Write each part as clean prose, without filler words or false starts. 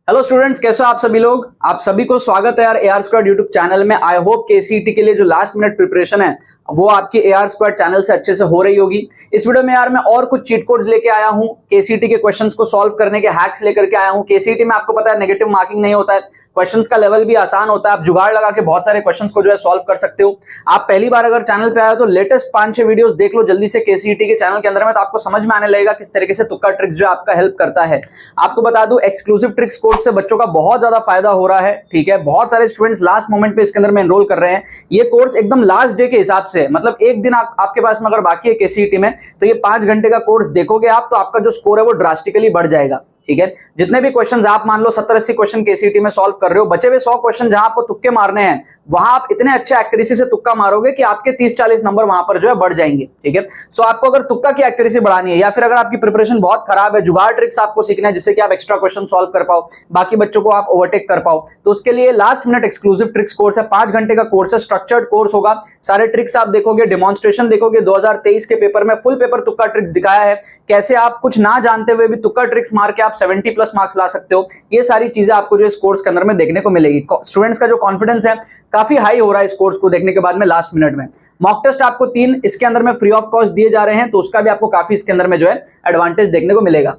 Hello students, कैसे हो आप सभी लोग। आप सभी को स्वागत है यार AR Squad यूट्यूब चैनल में। आई होप KCET के लिए जो लास्ट मिनट प्रिपरेशन है वो आपकी AR Squad चैनल से अच्छे से हो रही होगी। इस वीडियो में यार मैं और कुछ चीट कोड्स लेके आया हूं, KCET के क्वेश्चंस को सॉल्व करने के हैक्स लेकर के आया हूं। KCET में आपको पता है नेगेटिव मार्किंग नहीं होता है, क्वेश्चंस का लेवल भी आसान होता है, आप जुगाड़ लगा के बहुत सारे क्वेश्चंस को जो है सॉल्व कर सकते हो। आप पहली बार अगर चैनल पे आए तो लेटेस्ट 5-6 वीडियोस देख लो जल्दी से KCET के चैनल के अंदर में, तो आपको समझ में आने लगेगा किस तरीके से तुक्का ट्रिक्स जो आपका हेल्प करता है। आपको बता दूं एक्सक्लूसिव ट्रिक्स कोर्स से बच्चों का बहुत ज्यादा फायदा हो रहा है, ठीक है। बहुत सारे स्टूडेंट्स लास्ट मोमेंट पे इसके अंदर में एनरोल कर रहे हैं। ये कोर्स एकदम लास्ट डे के हिसाब से, मतलब एक दिन आपके पास में अगर बाकी है KCET में, तो ये 5 घंटे का कोर्स देखोगे आप तो आपका जो स्कोर है वो ड्रास्टिकली बढ़ जाएगा, ठीक है। जितने भी क्वेश्चंस आप मान लो 70-80 क्वेश्चन KCET में सॉल्व कर रहे हो, बचे हुए 100 क्वेश्चन जहां आपको तुक्के मारने हैं वहां आप इतने अच्छे एक्यूरेसी से तुक्का मारोगे कि आपके 30-40 नंबर वहां पर जो है बढ़ जाएंगे, ठीक है। सो आपको अगर तुक्का की एक्यूरेसी बढ़ानी है या फिर अगर आपकी प्रिपरेशन बहुत खराब है, जुगाड़ ट्रिक्स आपको सीखना है जिससे कि आप एक्स्ट्रा क्वेश्चन सॉल्व कर पाओ, बाकी बच्चों को आप ओवरटेक कर पाओ, तो उसके लिए last minute exclusive tricks course है। 5 घंटे का कोर्स है, स्ट्रक्चर्ड कोर्स होगा। सारे ट्रिक्स आप देखोगे, डेमोन्स्ट्रेशन देखोगे। 2023 के पेपर में फुल पेपर तुक्का ट्रिक्स दिखाया है, कैसे आप कुछ ना जानते हुए भी तुक्का ट्रिक्स मार के आप 70+ मार्क्स ला सकते हो। ये सारी चीजें आपको जो इस कोर्स के अंदर में देखने को मिलेगी। स्टूडेंट्स का जो कॉन्फिडेंस है काफी हाई हो रहा है इस कोर्स को देखने के बाद में। लास्ट मिनट में मॉक टेस्ट आपको 3 इसके अंदर में फ्री ऑफ कॉस्ट दिए जा रहे हैं, तो उसका भी आपको काफी इसके अंदर में जो है एडवांटेज देखने को मिलेगा।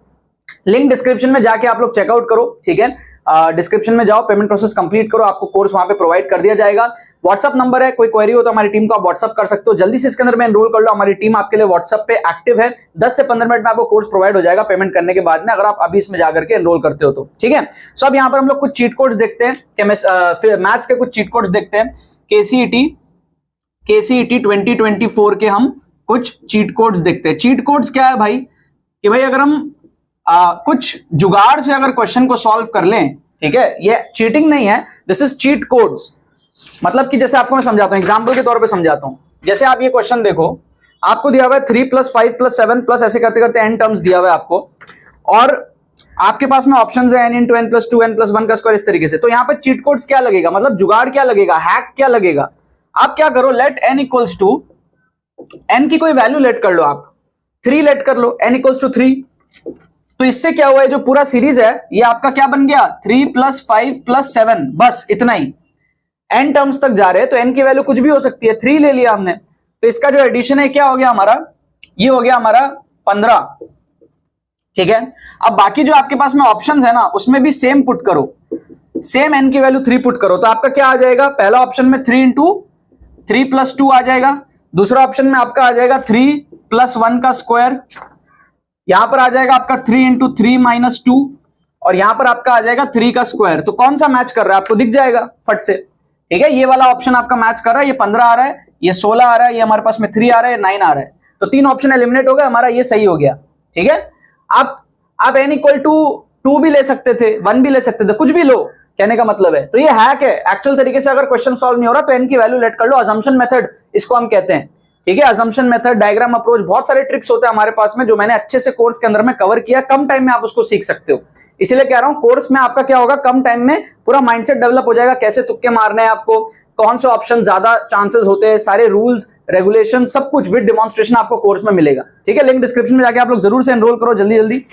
लिंक डिस्क्रिप्शन में जाके आप लोग चेकआउट करो, ठीक है। डिस्क्रिप्शन में जाओ, पेमेंट प्रोसेस कंप्लीट करो, आपको कोर्स वहां पे प्रोवाइड कर दिया जाएगा। व्हाट्सअप नंबर है, कोई क्वेरी हो तो हमारी टीम को आप व्हाट्सअप कर सकते हो। जल्दी से इसके अंदर में एनरोल कर लो, हमारी टीम आपके लिए व्हाट्सअप पे एक्टिव है। 10 से 15 मिनट में आपको कोर्स प्रोवाइड हो जाएगा पेमेंट करने के बाद में, अगर आप अभी इसमें जाकर के एनरोल करते हो तो, ठीक है। सो अब यहाँ पर हम लोग कुछ चीट कोड्स देखते हैं, मैथ्स के कुछ चीट कोड्स देखते हैं। KCET 2024 के हम कुछ चीट कोड्स देखते हैं। चीट कोड्स क्या है भाई, कि भाई अगर हम कुछ जुगाड़ से अगर क्वेश्चन को सॉल्व कर लें, ठीक है, ये चीटिंग नहीं है, दिस इज चीट कोड्स। मतलब कि जैसे आपको मैं समझाता हूं, एग्जांपल के तौर पे समझाता हूं। जैसे आप ये क्वेश्चन देखो, आपको दिया हुआ है 3 + 5 + 7 प्लस ऐसे करते करते n टर्म्स दिया हुआ है आपको, और आपके पास में ऑप्शंस है n × n + 2 n + 1 का स्क्वायर, इस तरीके से। तो यहाँ पे चीट कोड्स क्या लगेगा, मतलब जुगाड़ क्या लगेगा, हैक क्या लगेगा। आप क्या करो, लेट n = n की कोई वैल्यू लेट कर लो, आप 3 लेट कर लो, n = 3। तो इससे क्या हुआ है, जो पूरा सीरीज है ये आपका क्या बन गया, 3 + 5 + 7, बस इतना ही। n टर्म्स तक जा रहे हैं तो n की वैल्यू कुछ भी हो सकती है, 3 ले लिया हमने, तो इसका जो एडिशन है क्या हो गया हमारा, ये हो गया हमारा 15, ठीक है। अब बाकी जो आपके पास में ऑप्शंस है ना, उसमें भी सेम पुट करो, सेम n की वैल्यू 3 पुट करो, तो आपका क्या आ जाएगा, पहला ऑप्शन में 3 × 3 + 2 आ जाएगा, दूसरा ऑप्शन में आपका आ जाएगा 3 + 1 का स्क्वायर, यहां पर आ जाएगा आपका 3 × 3 - 2, और यहां पर आपका आ जाएगा 3 का स्क्वायर। तो कौन सा मैच कर रहा है आपको दिख जाएगा फट से, ठीक है। ये वाला ऑप्शन आपका मैच कर रहा है, ये 15 आ रहा है, ये 16 आ रहा है, ये हमारे पास में 3 आ रहा है, 9 आ रहा है, तो 3 ऑप्शन एलिमिनेट हो गया हमारा, ये सही हो गया, ठीक है। आप n = 2 भी ले सकते थे, 1 भी ले सकते थे, कुछ भी लो, कहने का मतलब है। तो ये हैक है एक्चुअल तरीके से। अगर क्वेश्चन सॉल्व नहीं हो रहा तो n की वैल्यू लेट कर लो, अजम्पशन मेथड इसको हम कहते हैं, ठीक है। अजम्पशन मेथड, डायग्राम अप्रोच, बहुत सारे ट्रिक्स होते हैं हमारे पास में जो मैंने अच्छे से कोर्स के अंदर में कवर किया। कम टाइम में आप उसको सीख सकते हो, इसीलिए कह रहा हूं कोर्स में आपका क्या होगा, कम टाइम में पूरा माइंडसेट डेवलप हो जाएगा, कैसे तुक्के मारने हैं आपको, कौन से ऑप्शन ज्यादा चांसेस होते हैं, सारे रूल्स रेगुलेशन सब कुछ विद डेमोन्स्ट्रेशन आपको कोर्स में मिलेगा, ठीक है। लिंक डिस्क्रिप्शन में जाके आप लोग जरूर से एनरोल करो जल्दी जल्दी।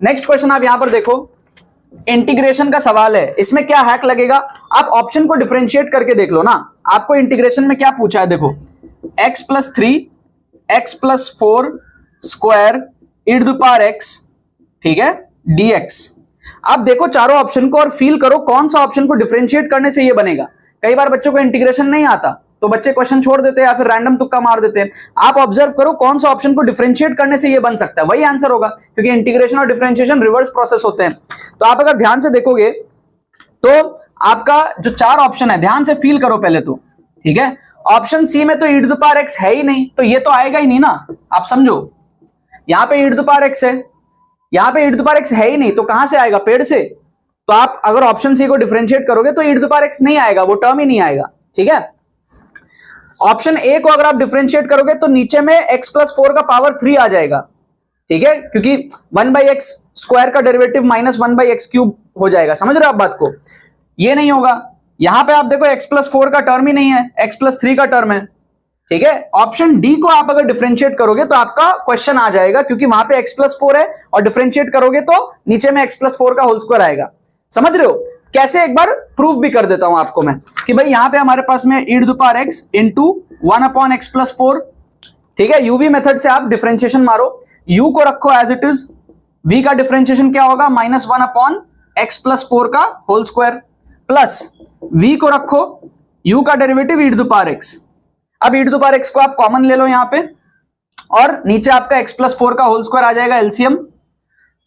नेक्स्ट क्वेश्चन आप यहां पर देखो, इंटीग्रेशन का सवाल है, इसमें क्या हैक लगेगा, आप ऑप्शन को डिफरेंशिएट करके देख लो ना। आपको इंटीग्रेशन में क्या पूछा है, देखो x + 3 x + 4 स्क्वायर e⁻x, ठीक है, dx। आप देखो चारों ऑप्शन को और फील करो कौन सा ऑप्शन को डिफरेंशिएट करने से ये बनेगा। कई बार बच्चों को इंटीग्रेशन नहीं आता तो बच्चे क्वेश्चन छोड़ देते हैं या फिर रैंडम तुक्का मार देते हैं। आप ऑब्जर्व करो कौन सा ऑप्शन को डिफरेंशिएट करने से ये बन सकता है, वही आंसर होगा, क्योंकि इंटीग्रेशन और डिफरेंशिएशन रिवर्स प्रोसेस होते हैं। तो आप अगर ध्यान से देखोगे तो आपका जो 4 ऑप्शन है, ध्यान से फील करो पहले तो, ठीक है। ऑप्शन सी में तो e⁻x है ही नहीं, तो ये तो आएगा ही नहीं ना, आप समझो। यहां पे e⁻x है, यहां पे e⁻x है ही नहीं, तो कहां से आएगा, पेड़ से। तो आप अगर ऑप्शन सी को डिफरेंशिएट करोगे तो e⁻x नहीं आएगा, वो टर्म ही नहीं आएगा, ठीक है। ऑप्शन ए को अगर आप डिफरेंशिएट करोगे तो नीचे में x + 4 का पावर 3 आ जाएगा, ठीक है, क्योंकि 1/x² का डेरिवेटिव -1/x³ हो जाएगा। समझ रहे हो आप बात को, ये नहीं होगा। यहां पे आप देखो x + 4 का टर्म ही नहीं है, x + 3 का टर्म है, ठीक है। ऑप्शन डी को आप अगर डिफरेंशिएट करोगे तो आपका क्वेश्चन आ जाएगा, क्योंकि वहां पे x + 4 है और डिफरेंशिएट करोगे तो नीचे में x + 4 का होल स्क्वायर आएगा। समझ रहे हो? कैसे, एक बार प्रूफ भी कर देता हूं आपको मैं कि भाई यहां पे हमारे पास में e to the power x into 1/x+4, ठीक है। यूवी मेथड से आप डिफरेंशिएशन मारो, u को रखो एज इट इज, v का डिफरेंशिएशन क्या होगा, -1/x+4 का होल स्क्वायर, प्लस v को रखो, u का derivative e to the power x। अब e to the power x को आप कॉमन ले लो यहां पे, और नीचे आपका x+4 का होल स्क्वायर आ जाएगा एलसीएम,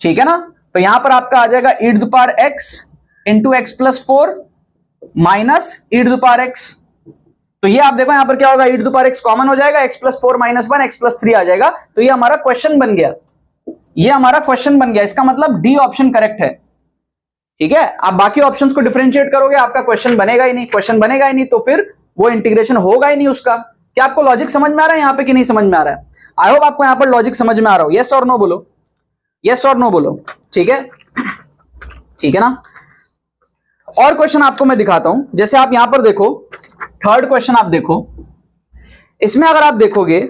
ठीक है ना। तो यहां पर आपका आ जाएगा e to the power x into x+4 minus e to the power x। तो ये आप देखो यहां पर क्या होगा, e to the power x common हो जाएगा, x+4 -1 x+3 आ जाएगा। तो ये हमारा क्वेश्चन बन गया, ये हमारा क्वेश्चन बन गया। इसका मतलब डी ऑप्शन करेक्ट है, ठीक है। आप बाकी ऑप्शंस को डिफरेंशिएट करोगे, आपका क्वेश्चन बनेगा ही नहीं, क्वेश्चन बनेगा ही नहीं तो फिर वो इंटीग्रेशन होगा ही नहीं उसका। क्या आपको लॉजिक समझ में आ रहा है यहाँ पे कि नहीं समझ में आ रहा है? आई होप आपको यहाँ पर लॉजिक समझ में आ रहा हो। यस और नो बोलो, यस और नो बोलो, ठीक है, ठीक है ना। और क्वेश्चन आपको मैं दिखाता हूं, जैसे आप यहां पर देखो, थर्ड क्वेश्चन आप देखो, इसमें अगर आप देखोगे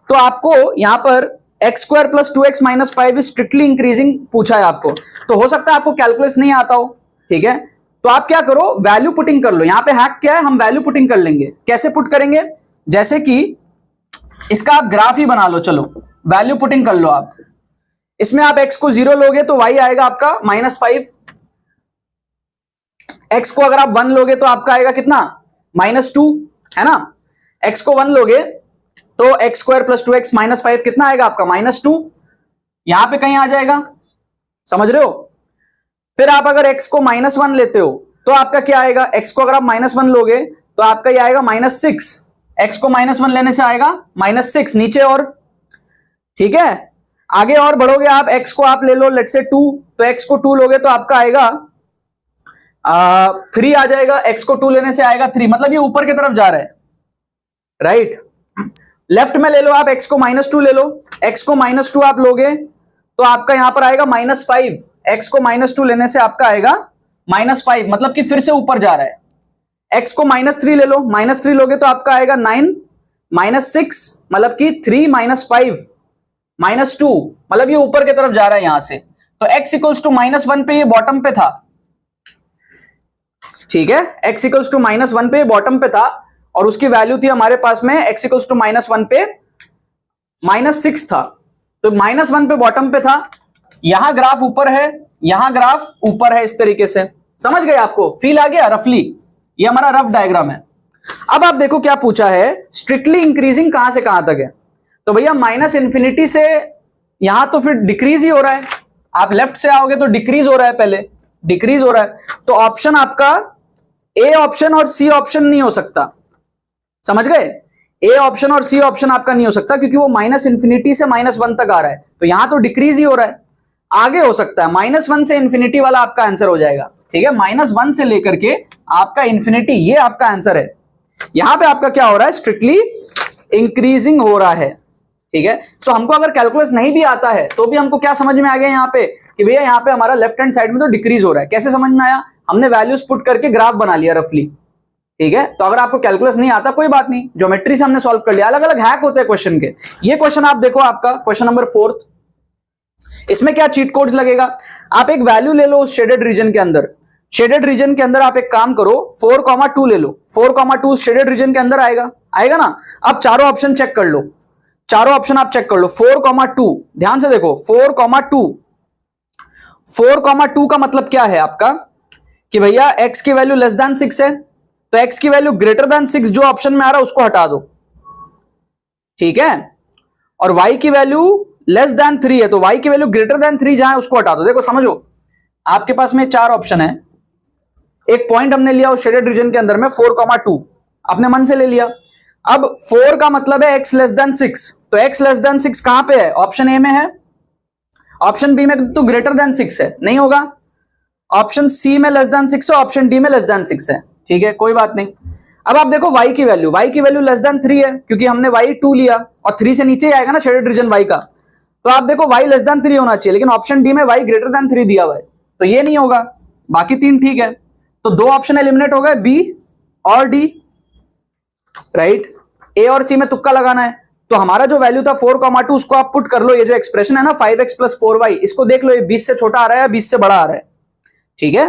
तो आपको यहां पर x² + 2x - 5 is strictly increasing पूछा है आपको। तो हो सकता है आपको कैलकुलस नहीं आता हो, ठीक है। तो आप क्या करो, वैल्यू पुटिंग कर लो। यहां पे हैक क्या है, हम वैल्यू पुटिंग कर लेंगे। कैसे पुट करेंगे, जैसे कि इसका आप ग्राफ ही बना लो, चलो वैल्यू पुटिंग कर लो आप। इसमें आप x को 0 लोगे तो y आएगा आपका -5, x को अगर आप 1 लोगे तो आपका आएगा कितना, -2, है ना। x को 1 लोगे तो x² + 2x - 5 कितना आएगा आपका, -2, यहां पे कहीं आ जाएगा, समझ रहे हो। फिर आप अगर x को -1 लेते हो तो आपका क्या आएगा, x को अगर आप -1 लोगे तो आपका ये आएगा -6, x को -1 लेने से आएगा -6 नीचे, और ठीक है। आगे और बढ़ोगे आप, x को आप ले लो लेट्स से 2, तो x को 2 लोगे तो आपका आएगा 3 आ जाएगा, x को 2 लेने से आएगा 3, मतलब ये ऊपर की तरफ जा रहा है, राइट। लेफ्ट में ले लो आप, x को -2 ले लो, x को -2 आप लोगे तो आपका यहां पर आएगा -5, x को -2 लेने से आपका आएगा -5, मतलब कि फिर से ऊपर जा रहा है। x को -3 ले लो, -3 लोगे तो आपका आएगा 9, -6 मतलब कि 3 - 5 -2, मतलब ये ऊपर की तरफ जा रहा है यहां से। तो x = -1 पे ये बॉटम पे था, ठीक है। x = -1 पे बॉटम पे था, और उसकी वैल्यू थी हमारे पास में x = -1 पे -6 था, तो -1 पे बॉटम पे था। यहां ग्राफ ऊपर है, यहां ग्राफ ऊपर है, इस तरीके से, समझ गए आपको, फील आ गया रफली। ये हमारा रफ डायग्राम है। अब आप देखो क्या पूछा है, स्ट्रिक्टली इंक्रीजिंग कहां से कहां तक है। तो भैया -∞ से यहां तो फिर डिक्रीज ही हो रहा है, आप लेफ्ट से आओगे तो डिक्रीज हो रहा है, पहले डिक्रीज हो रहा है। तो ऑप्शन आपका ए ऑप्शन और सी ऑप्शन नहीं हो सकता, समझ गए। ए ऑप्शन और सी ऑप्शन आपका नहीं हो सकता, क्योंकि वो -∞ से -1 तक आ रहा है, तो यहां तो डिक्रीज ही हो रहा है। आगे हो सकता है -1 से इन्फिनिटी वाला आपका आंसर हो जाएगा, ठीक है। -1 से लेकर के आपका इन्फिनिटी, ये आपका आंसर है। यहां पे आपका क्या हो रहा है, स्ट्रिक्टली इंक्रीजिंग हो रहा है, ठीक है। सो हमको अगर कैलकुलस नहीं भी आता है तो भी हमको क्या समझ में आ गया यहाँ पे कि भैया यहाँ पे हमारा लेफ्ट हैंड साइड में तो डिक्रीज हो रहा है। कैसे समझ में आया, हमने वैल्यूज पुट करके ग्राफ बना लिया रफली, ठीक है। तो अगर आपको कैलकुलस नहीं आता कोई बात नहीं, ज्योमेट्री से हमने सॉल्व कर लिया। अलग अलग हैक होते हैं क्वेश्चन के। ये क्वेश्चन आप देखो, आपका क्वेश्चन नंबर 4, इसमें क्या चीट कोड्स लगेगा, आप एक वैल्यू ले लो उस शेडेड रीजन के अंदर। शेडेड रीजन के अंदर आप एक काम करो, 4,2 ले लो, 4,2 शेडेड रीजन के अंदर आएगा, आएगा ना। अब चारों ऑप्शन चेक कर लो, चारों ऑप्शन आप चेक कर लो। 4,2, ध्यान से देखो, 4,2, 4,2 का मतलब क्या है आपका कि भैया x की वैल्यू लेस देन 6 है, तो x की वैल्यू ग्रेटर देन 6 जो ऑप्शन में आ रहा है उसको हटा दो, ठीक है। और y की वैल्यू लेस देन 3 है, तो y की वैल्यू ग्रेटर देन 3 जहां है उसको हटा दो। देखो समझो, आपके पास में 4 ऑप्शन है, एक पॉइंट हमने लिया उस शेडेड रीजन के अंदर में 4,2 अपने मन से ले लिया। अब 4 का मतलब है x लेस देन 6, तो x लेस देन 6 कहां पे है, ऑप्शन ए में है, ऑप्शन बी में तो ग्रेटर देन 6 है, नहीं होगा। ऑप्शन सी में लेस देन 6 है, ऑप्शन डी में लेस देन 6 है, ठीक है, कोई बात नहीं। अब आप देखो y की वैल्यू, y की वैल्यू लेस देन 3 है, क्योंकि हमने y 2 लिया और 3 से नीचे ही आएगा ना शेडेड रीजन y का। तो आप देखो y लेस देन 3 होना चाहिए, लेकिन ऑप्शन डी में y ग्रेटर देन 3 दिया हुआ है, तो ये नहीं होगा। बाकी 3 ठीक है, तो 2 ऑप्शन एलिमिनेट हो गए, बी और डी, राइट। ए और सी में तुक्का लगाना है। तो हमारा जो वैल्यू था 4,2 उसको आप पुट कर लो, ये जो एक्सप्रेशन है ना 5x + 4y, इसको देख लो, ये 20 से छोटा आ रहा है या 20 से बड़ा आ रहा है, ठीक है।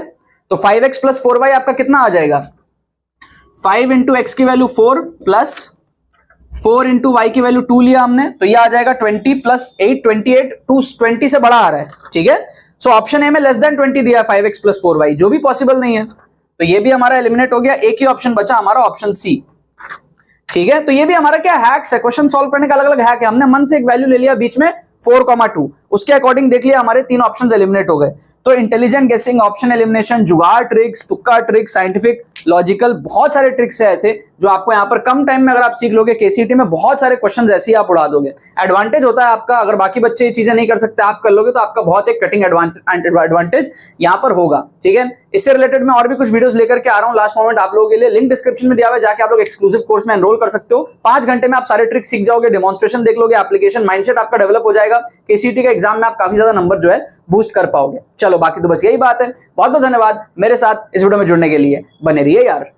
तो 5x प्लस 4y आपका कितना आ जाएगा, 5 इंटू एक्स की वैल्यू 4 प्लस 4 इंटू वाई की वैल्यू 2 लिया हमने, तो ये आ जाएगा 20 प्लस 8 28, 20 से बड़ा आ रहा है, ठीक है। सो ऑप्शन ए में लेस देन 20 दिया 5x प्लस 4y, जो भी पॉसिबल नहीं है, तो ये भी हमारा एलिमिनेट हो गया। एक ही ऑप्शन बचा हमारा, ऑप्शन सी, ठीक है। तो ये भी हमारा क्या हैक्स है, क्वेश्चन सॉल्व करने का अलग अलग हैक है। हमने मन से एक वैल्यू ले लिया बीच में 4,2, उसके अकॉर्डिंग देख लिया हमारे 3 ऑप्शंस एलिमिनेट हो गए। तो इंटेलिजेंट गेसिंग, ऑप्शन एलिमिनेशन, जुगाड़ ट्रिक्स, तुक्का ट्रिक्स, साइंटिफिक, लॉजिकल, बहुत सारे ट्रिक्स है ऐसे जो आपको यहाँ पर कम टाइम में अगर आप सीख लोगे, केसीटी में बहुत सारे क्वेश्चंस ऐसे ही आप उड़ा दोगे। एडवांटेज होता है आपका, अगर बाकी बच्चे ये चीजें नहीं कर सकते आप कर लोगे तो आपका बहुत एक कटिंग एडवांटेज यहाँ पर होगा, ठीक है। इससे रिलेटेड मैं और भी कुछ वीडियोस लेकर के आ रहा हूँ लास्ट मोमेंट आप लोगों के लिए, लिंक डिस्क्रिप्शन में दिया हुआ है, जाके आप लोग एक्सक्लूसिव कोर्स में एनरोल कर सकते हो। 5 घंटे में आप सारे ट्रिक्स सीख जाओगे, डेमोन्स्ट्रेशन देख लोगे, एप्लीकेशन माइंडसेट आपका डेवलप हो जाएगा, केसीटी के एग्जाम में आप काफी ज्यादा नंबर जो है बूस्ट कर पाओगे। चलो बाकी तो बस यही बात है। बहुत बहुत धन्यवाद मेरे साथ इस वीडियो में जुड़ने के लिए, बने रहिए यार।